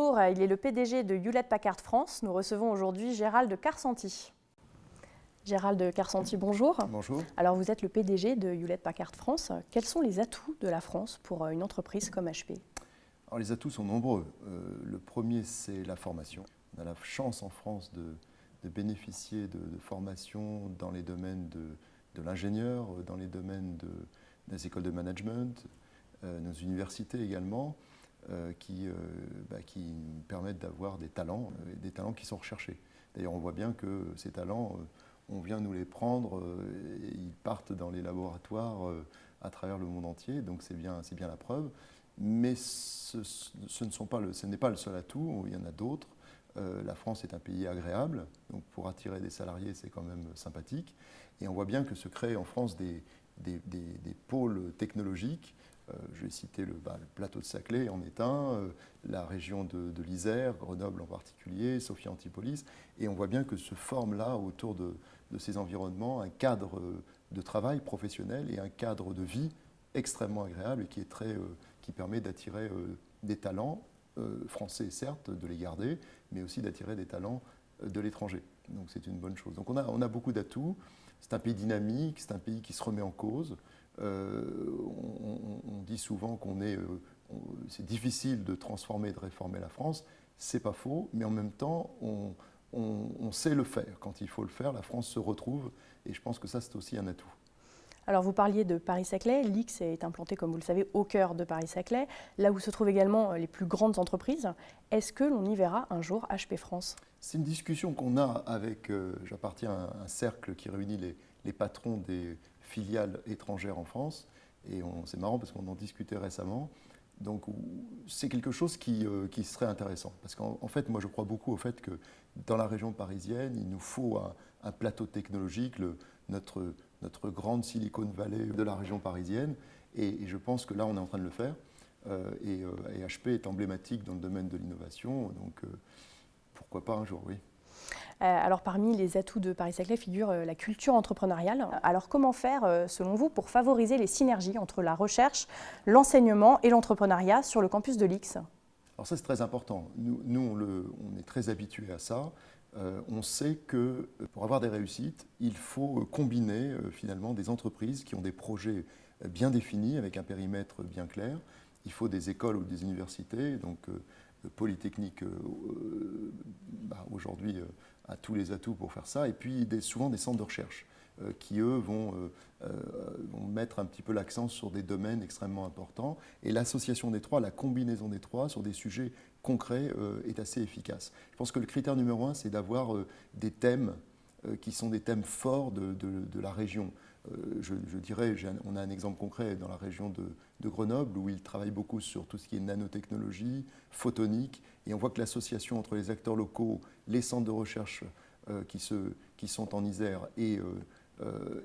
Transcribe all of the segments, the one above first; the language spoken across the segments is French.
Bonjour, il est le PDG de Hewlett-Packard France. Nous recevons aujourd'hui Gérald Karsanti. Gérald Karsanti, bonjour. Bonjour. Alors vous êtes le PDG de Hewlett-Packard France. Quels sont les atouts de la France pour une entreprise comme HP? Alors, les atouts sont nombreux. Le premier, c'est la formation. On a la chance en France de bénéficier de formations dans les domaines de l'ingénieur, dans les domaines des écoles de management, nos universités également, qui permettent d'avoir des talents qui sont recherchés. D'ailleurs, on voit bien que ces talents, on vient nous les prendre et ils partent dans les laboratoires à travers le monde entier, donc c'est bien la preuve. Mais ce n'est pas le seul atout, il y en a d'autres. La France est un pays agréable, donc pour attirer des salariés, c'est quand même sympathique. Et on voit bien que se créent en France des pôles technologiques. Je vais citer le plateau de Saclay en est un, la région de l'Isère, Grenoble en particulier, Sophia Antipolis. Et on voit bien que se forme là, autour de ces environnements, un cadre de travail professionnel et un cadre de vie extrêmement agréable et qui permet d'attirer des talents français, certes, de les garder, mais aussi d'attirer des talents de l'étranger. Donc c'est une bonne chose. Donc on a beaucoup d'atouts. C'est un pays dynamique, c'est un pays qui se remet en cause. On dit souvent c'est difficile de transformer et de réformer la France. C'est pas faux, mais en même temps, on sait le faire. Quand il faut le faire, la France se retrouve, et je pense que ça, c'est aussi un atout. Alors vous parliez de Paris-Saclay. L'IX est implanté, comme vous le savez, au cœur de Paris-Saclay, là où se trouvent également les plus grandes entreprises. Est-ce que l'on y verra un jour HP France? C'est une discussion qu'on a avec, j'appartiens à un cercle qui réunit les patrons des filiales étrangères en France, et c'est marrant parce qu'on en discutait récemment. Donc c'est quelque chose qui serait intéressant, parce qu'en fait, moi je crois beaucoup au fait que dans la région parisienne, il nous faut un plateau technologique, notre grande Silicon Valley de la région parisienne, et je pense que là on est en train de le faire, et HP est emblématique dans le domaine de l'innovation, donc pourquoi pas un jour, oui. Alors parmi les atouts de Paris-Saclay figure la culture entrepreneuriale. Alors comment faire, selon vous, pour favoriser les synergies entre la recherche, l'enseignement et l'entrepreneuriat sur le campus de l'IX? Alors ça, c'est très important. Nous on est très habitués à ça. On sait que pour avoir des réussites, il faut combiner finalement des entreprises qui ont des projets bien définis, avec un périmètre bien clair. Il faut des écoles ou des universités, donc Polytechnique aujourd'hui a tous les atouts pour faire ça, et puis souvent des centres de recherche qui, eux, vont mettre un petit peu l'accent sur des domaines extrêmement importants. Et l'association des trois, la combinaison des trois sur des sujets concrets est assez efficace. Je pense que le critère numéro un, c'est d'avoir des thèmes qui sont des thèmes forts de la région. Je dirais, on a un exemple concret dans la région de Grenoble, où ils travaillent beaucoup sur tout ce qui est nanotechnologie, photonique, et on voit que l'association entre les acteurs locaux, les centres de recherche qui sont en Isère et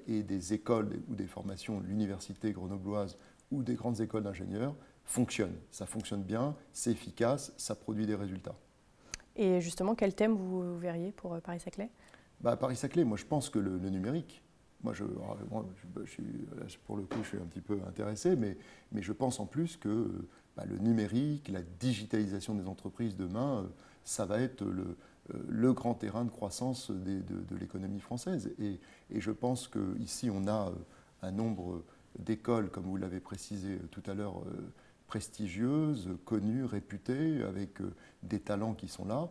des écoles ou des formations, l'université grenobloise ou des grandes écoles d'ingénieurs, fonctionne. Ça fonctionne bien, c'est efficace, ça produit des résultats. Et justement, quel thème vous verriez pour Paris-Saclay? Paris-Saclay, moi je pense que le numérique. Pour le coup, je suis un petit peu intéressé, mais je pense en plus que le numérique, la digitalisation des entreprises demain, ça va être le grand terrain de croissance de l'économie française. Et je pense qu'ici, on a un nombre d'écoles, comme vous l'avez précisé tout à l'heure, prestigieuses, connues, réputées, avec des talents qui sont là.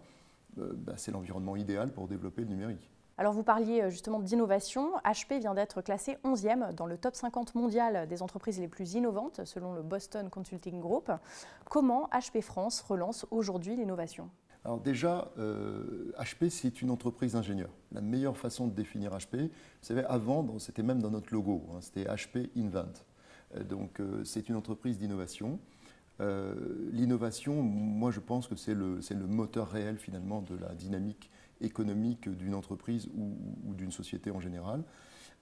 C'est l'environnement idéal pour développer le numérique. Alors vous parliez justement d'innovation. HP vient d'être classé 11e dans le top 50 mondial des entreprises les plus innovantes, selon le Boston Consulting Group. Comment HP France relance aujourd'hui l'innovation? Alors déjà, HP, c'est une entreprise d'ingénieurs. La meilleure façon de définir HP, vous savez, avant, c'était même dans notre logo, c'était HP Invent. Donc c'est une entreprise d'innovation. L'innovation, moi je pense que c'est le moteur réel finalement de la dynamique économique d'une entreprise ou d'une société en général.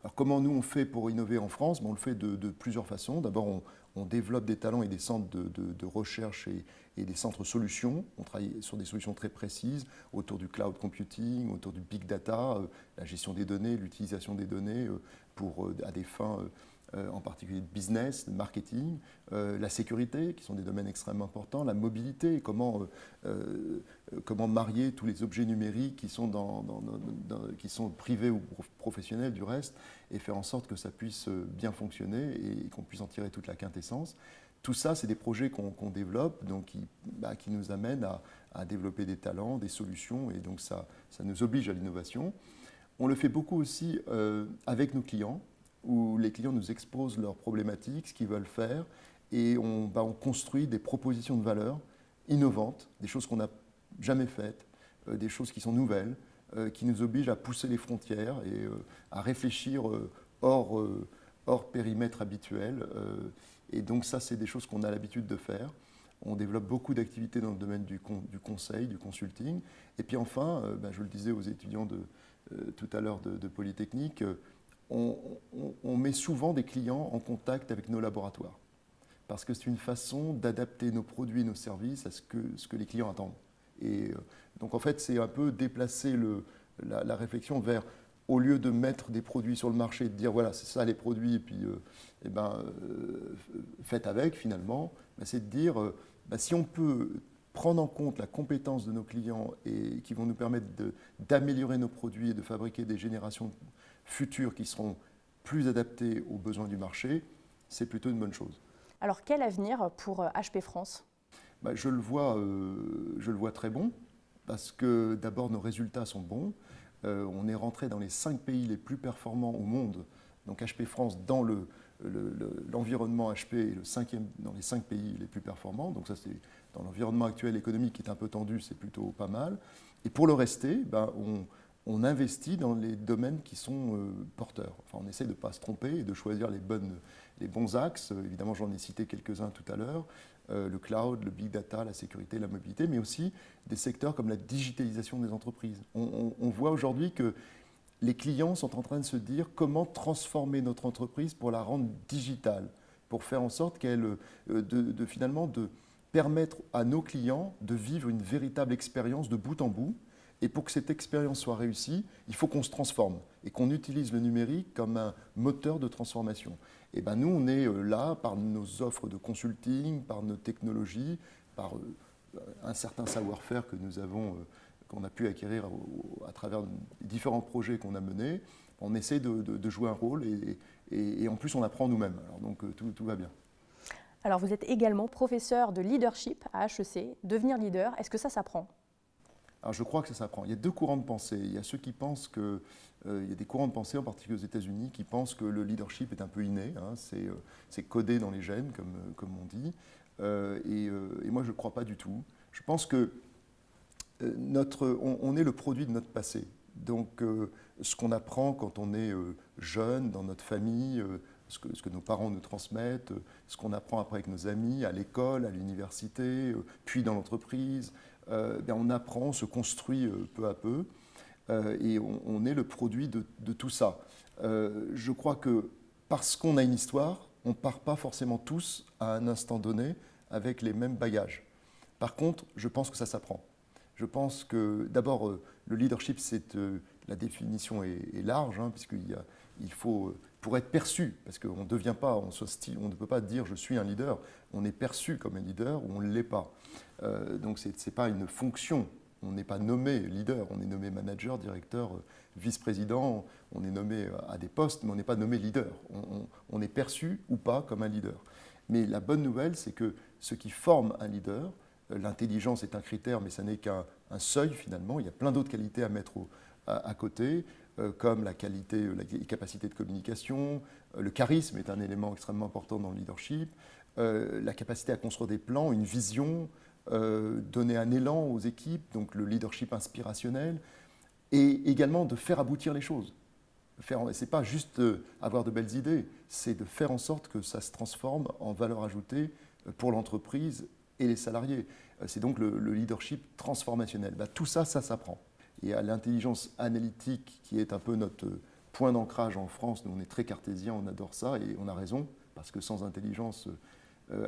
Alors comment nous on fait pour innover en France? On le fait de plusieurs façons. D'abord on développe des talents et des centres de recherche et des centres solutions. On travaille sur des solutions très précises autour du cloud computing, autour du big data, la gestion des données, l'utilisation des données à des fins en particulier de business, de marketing, la sécurité, qui sont des domaines extrêmement importants, la mobilité, comment marier tous les objets numériques qui sont, qui sont privés ou professionnels du reste, et faire en sorte que ça puisse bien fonctionner et qu'on puisse en tirer toute la quintessence. Tout ça, c'est des projets qu'on développe, donc qui nous amènent à développer des talents, des solutions, et donc ça nous oblige à l'innovation. On le fait beaucoup aussi avec nos clients, où les clients nous exposent leurs problématiques, ce qu'ils veulent faire, et on construit des propositions de valeur innovantes, des choses qu'on n'a jamais faites, des choses qui sont nouvelles, qui nous obligent à pousser les frontières et à réfléchir hors périmètre habituel. Et donc ça, c'est des choses qu'on a l'habitude de faire. On développe beaucoup d'activités dans le domaine du conseil, du consulting. Et puis enfin, je le disais aux étudiants tout à l'heure de Polytechnique, on met souvent des clients en contact avec nos laboratoires. Parce que c'est une façon d'adapter nos produits et nos services à ce que les clients attendent. Et donc en fait, c'est un peu déplacer la réflexion vers, au lieu de mettre des produits sur le marché et de dire voilà, c'est ça les produits, et puis faites avec finalement, c'est de dire si on peut prendre en compte la compétence de nos clients et qui vont nous permettre d'améliorer nos produits et de fabriquer des générations futures qui seront plus adaptées aux besoins du marché, c'est plutôt une bonne chose. Alors quel avenir pour HP France ? Je le vois très bon, parce que d'abord nos résultats sont bons. On est rentré dans les 5 pays les plus performants au monde. Donc HP France, dans l'environnement HP, est le 5e dans les 5 pays les plus performants. Donc ça, c'est dans l'environnement actuel économique qui est un peu tendu, c'est plutôt pas mal. Et pour le rester, on investit dans les domaines qui sont porteurs. Enfin, on essaie de ne pas se tromper et de choisir les bons axes. Évidemment, j'en ai cité quelques-uns tout à l'heure. Le cloud, le big data, la sécurité, la mobilité, mais aussi des secteurs comme la digitalisation des entreprises. On voit aujourd'hui que les clients sont en train de se dire comment transformer notre entreprise pour la rendre digitale, pour faire en sorte finalement de permettre à nos clients de vivre une véritable expérience de bout en bout. Et pour que cette expérience soit réussie, il faut qu'on se transforme et qu'on utilise le numérique comme un moteur de transformation. Et nous, on est là par nos offres de consulting, par nos technologies, par un certain savoir-faire que nous avons, qu'on a pu acquérir à travers différents projets qu'on a menés. On essaie de jouer un rôle et en plus, on apprend nous-mêmes. Alors donc, tout va bien. Alors, vous êtes également professeur de leadership à HEC. Devenir leader, est-ce que ça s'apprend ? Alors je crois que ça s'apprend. Il y a 2 courants de pensée. Il y a ceux qui pensent que, il y a des courants de pensée, en particulier aux États-Unis, qui pensent que le leadership est un peu inné, c'est codé dans les gènes, comme on dit. Et moi, je ne crois pas du tout. Je pense que on est le produit de notre passé. Donc, ce qu'on apprend quand on est jeune, dans notre famille, ce que nos parents nous transmettent, ce qu'on apprend après avec nos amis, à l'école, à l'université, puis dans l'entreprise, on apprend, on se construit peu à peu, et on est le produit de tout ça. Je crois que parce qu'on a une histoire, on ne part pas forcément tous à un instant donné avec les mêmes bagages. Par contre, je pense que ça s'apprend. Je pense que d'abord, le leadership, la définition est large, puisqu'il faut, pour être perçu, parce qu'on ne devient pas, on ne peut pas dire je suis un leader, on est perçu comme un leader ou on ne l'est pas. Donc ce n'est pas une fonction, on n'est pas nommé leader, on est nommé manager, directeur, vice-président, on est nommé à des postes, mais on n'est pas nommé leader. On est perçu ou pas comme un leader. Mais la bonne nouvelle, c'est que ce qui forme un leader, l'intelligence est un critère, mais ça n'est qu'un seuil finalement. Il y a plein d'autres qualités à mettre à côté, comme la qualité, les capacités de communication. Le charisme est un élément extrêmement important dans le leadership. La capacité à construire des plans, une vision, donner un élan aux équipes, donc le leadership inspirationnel, et également de faire aboutir les choses. Ce n'est pas juste avoir de belles idées, c'est de faire en sorte que ça se transforme en valeur ajoutée pour l'entreprise et les salariés. C'est donc le leadership transformationnel. Tout ça, ça s'apprend. Et à l'intelligence analytique, qui est un peu notre point d'ancrage en France, nous on est très cartésien, on adore ça, et on a raison, parce que sans intelligence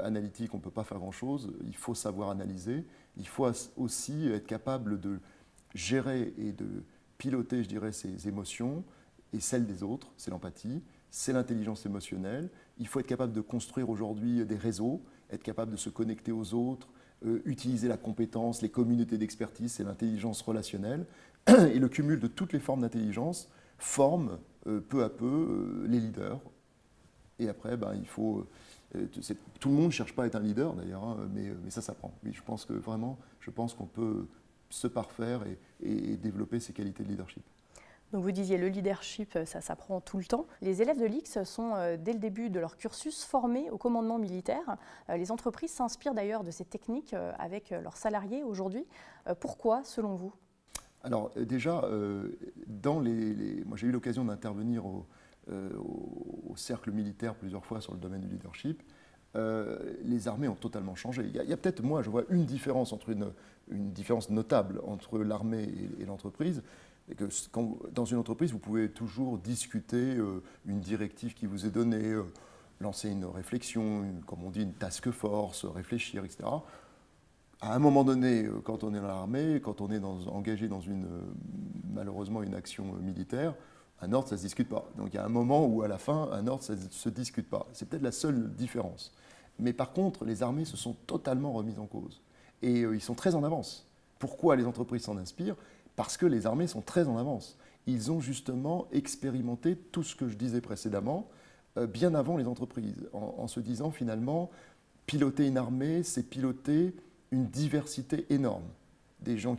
analytique, on ne peut pas faire grand-chose. Il faut savoir analyser. Il faut aussi être capable de gérer et de piloter, je dirais, ses émotions et celles des autres, c'est l'empathie, c'est l'intelligence émotionnelle. Il faut être capable de construire aujourd'hui des réseaux, être capable de se connecter aux autres, utiliser la compétence, les communautés d'expertise, c'est l'intelligence relationnelle. Et le cumul de toutes les formes d'intelligence forme peu à peu les leaders. Et après, il faut... tout le monde ne cherche pas à être un leader d'ailleurs, hein, mais ça s'apprend. Oui, je pense qu'on peut se parfaire et développer ces qualités de leadership. Donc vous disiez le leadership, ça s'apprend tout le temps. Les élèves de l'IX sont, dès le début de leur cursus, formés au commandement militaire. Les entreprises s'inspirent d'ailleurs de ces techniques avec leurs salariés aujourd'hui. Pourquoi, selon vous ? Alors déjà, moi j'ai eu l'occasion d'intervenir au cercle militaire plusieurs fois sur le domaine du leadership. Les armées ont totalement changé. Il y a peut-être, moi je vois une différence, une différence notable entre l'armée et l'entreprise. Que dans une entreprise, vous pouvez toujours discuter une directive qui vous est donnée, lancer une réflexion, comme on dit, une task force, réfléchir, etc. À un moment donné, quand on est dans l'armée, quand on est engagé dans malheureusement une action militaire, un ordre, ça ne se discute pas. Donc il y a un moment où, à la fin, un ordre, ça ne se discute pas. C'est peut-être la seule différence. Mais par contre, les armées se sont totalement remises en cause. Et ils sont très en avance. Pourquoi les entreprises s'en inspirent ? Parce que les armées sont très en avance. Ils ont justement expérimenté tout ce que je disais précédemment, bien avant les entreprises, en se disant finalement, piloter une armée, c'est piloter une diversité énorme. Des gens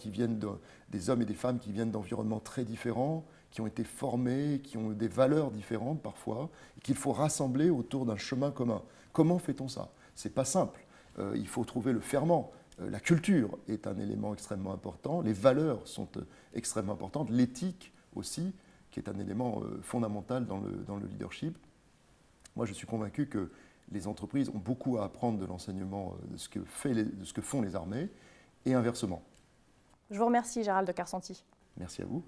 des hommes et des femmes qui viennent d'environnements très différents, qui ont été formés, qui ont des valeurs différentes parfois, et qu'il faut rassembler autour d'un chemin commun. Comment fait-on ça ? C'est pas simple. Il faut trouver le ferment. La culture est un élément extrêmement important, les valeurs sont extrêmement importantes, l'éthique aussi, qui est un élément fondamental dans le leadership. Moi, je suis convaincu que les entreprises ont beaucoup à apprendre de l'enseignement de ce que font les armées, et inversement. Je vous remercie, Gérald de Carsanti. Merci à vous.